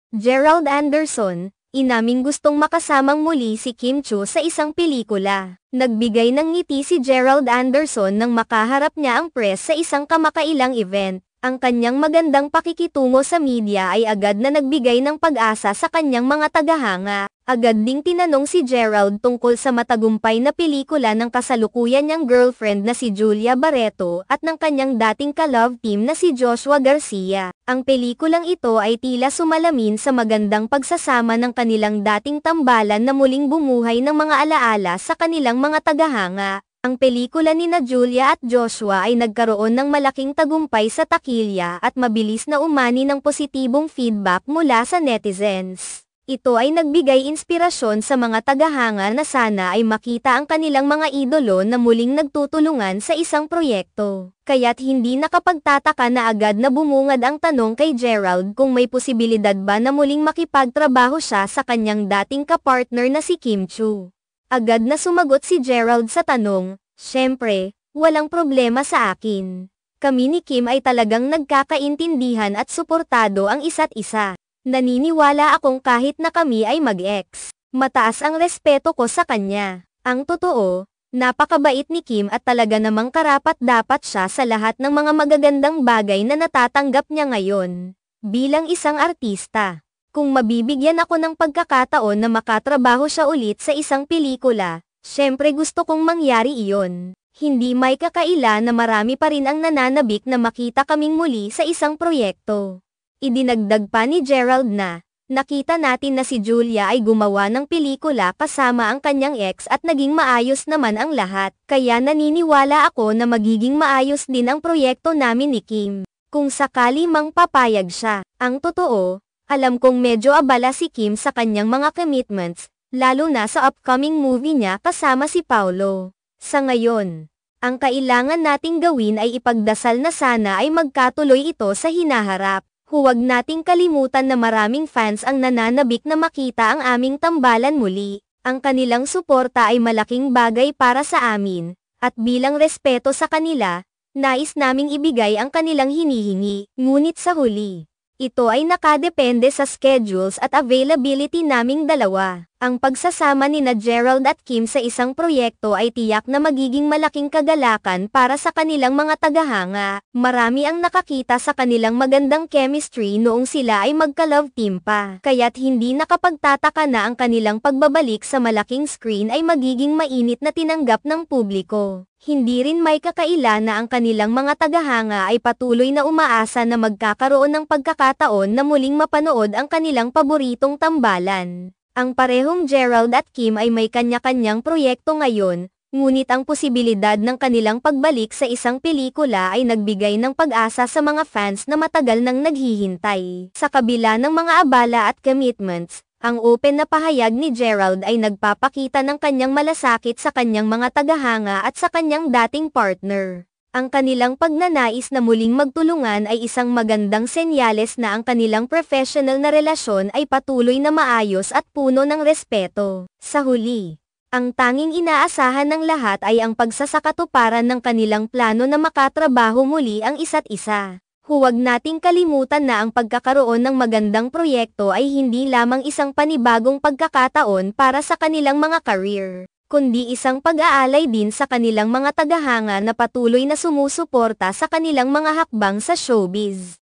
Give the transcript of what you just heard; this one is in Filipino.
Gerald Anderson, inaming gustong makasamang muli si Kim Chiu sa isang pelikula. Nagbigay ng ngiti si Gerald Anderson nang makaharap niya ang press sa isang kamakailang event. Ang kanyang magandang pakikitungo sa media ay agad na nagbigay ng pag-asa sa kanyang mga tagahanga. Agad ding tinanong si Gerald tungkol sa matagumpay na pelikula ng kasalukuyan niyang girlfriend na si Julia Barreto at ng kanyang dating ka-love team na si Joshua Garcia. Ang pelikulang ito ay tila sumalamin sa magandang pagsasama ng kanilang dating tambalan na muling bumuhay ng mga alaala sa kanilang mga tagahanga. Ang pelikula nina Julia at Joshua ay nagkaroon ng malaking tagumpay sa takilya at mabilis na umani ng positibong feedback mula sa netizens. Ito ay nagbigay inspirasyon sa mga tagahanga na sana ay makita ang kanilang mga idolo na muling nagtutulungan sa isang proyekto. Kaya't hindi nakapagtataka na agad na bumungad ang tanong kay Gerald kung may posibilidad ba na muling makipagtrabaho siya sa kanyang dating kapartner na si Kim Chiu. Agad na sumagot si Gerald sa tanong, "Siyempre, walang problema sa akin. Kami ni Kim ay talagang nagkakaintindihan at suportado ang isa't isa. Naniniwala akong kahit na kami ay mag-ex, mataas ang respeto ko sa kanya. Ang totoo, napakabait ni Kim at talaga namang karapat-dapat siya sa lahat ng mga magagandang bagay na natatanggap niya ngayon. Bilang isang artista, kung mabibigyan ako ng pagkakataon na makatrabaho siya ulit sa isang pelikula, syempre gusto kong mangyari iyon. Hindi may kakaila na marami pa rin ang nananabik na makita kaming muli sa isang proyekto." Idinagdag pa ni Gerald na, "Nakita natin na si Julia ay gumawa ng pelikula kasama ang kanyang ex at naging maayos naman ang lahat. Kaya naniniwala ako na magiging maayos din ang proyekto namin ni Kim. Kung sakali mang papayag siya. Ang totoo, alam kong medyo abala si Kim sa kanyang mga commitments, lalo na sa upcoming movie niya kasama si Paulo. Sa ngayon, ang kailangan nating gawin ay ipagdasal na sana ay magkatuloy ito sa hinaharap. Huwag nating kalimutan na maraming fans ang nananabik na makita ang aming tambalan muli. Ang kanilang suporta ay malaking bagay para sa amin, at bilang respeto sa kanila, nais naming ibigay ang kanilang hinihingi. Ngunit sa huli, ito ay nakadepende sa schedules at availability naming dalawa. Ang pagsasama nina Gerald at Kim sa isang proyekto ay tiyak na magiging malaking kagalakan para sa kanilang mga tagahanga. Marami ang nakakita sa kanilang magandang chemistry noong sila ay magka-love team pa. Kaya't hindi nakapagtataka na ang kanilang pagbabalik sa malaking screen ay magiging mainit na tinanggap ng publiko. Hindi rin may kakaila na ang kanilang mga tagahanga ay patuloy na umaasa na magkakaroon ng pagkakataon na muling mapanood ang kanilang paboritong tambalan. Ang parehong Gerald at Kim ay may kanya-kanyang proyekto ngayon, ngunit ang posibilidad ng kanilang pagbalik sa isang pelikula ay nagbigay ng pag-asa sa mga fans na matagal nang naghihintay. Sa kabila ng mga abala at commitments, ang open na pahayag ni Gerald ay nagpapakita ng kanyang malasakit sa kanyang mga tagahanga at sa kanyang dating partner. Ang kanilang pagnanais na muling magtulungan ay isang magandang senyales na ang kanilang professional na relasyon ay patuloy na maayos at puno ng respeto. Sa huli, ang tanging inaasahan ng lahat ay ang pagsasakatuparan ng kanilang plano na makatrabaho muli ang isa't isa. Huwag nating kalimutan na ang pagkakaroon ng magandang proyekto ay hindi lamang isang panibagong pagkakataon para sa kanilang mga career, kundi isang pag-aalay din sa kanilang mga tagahanga na patuloy na sumusuporta sa kanilang mga hakbang sa showbiz.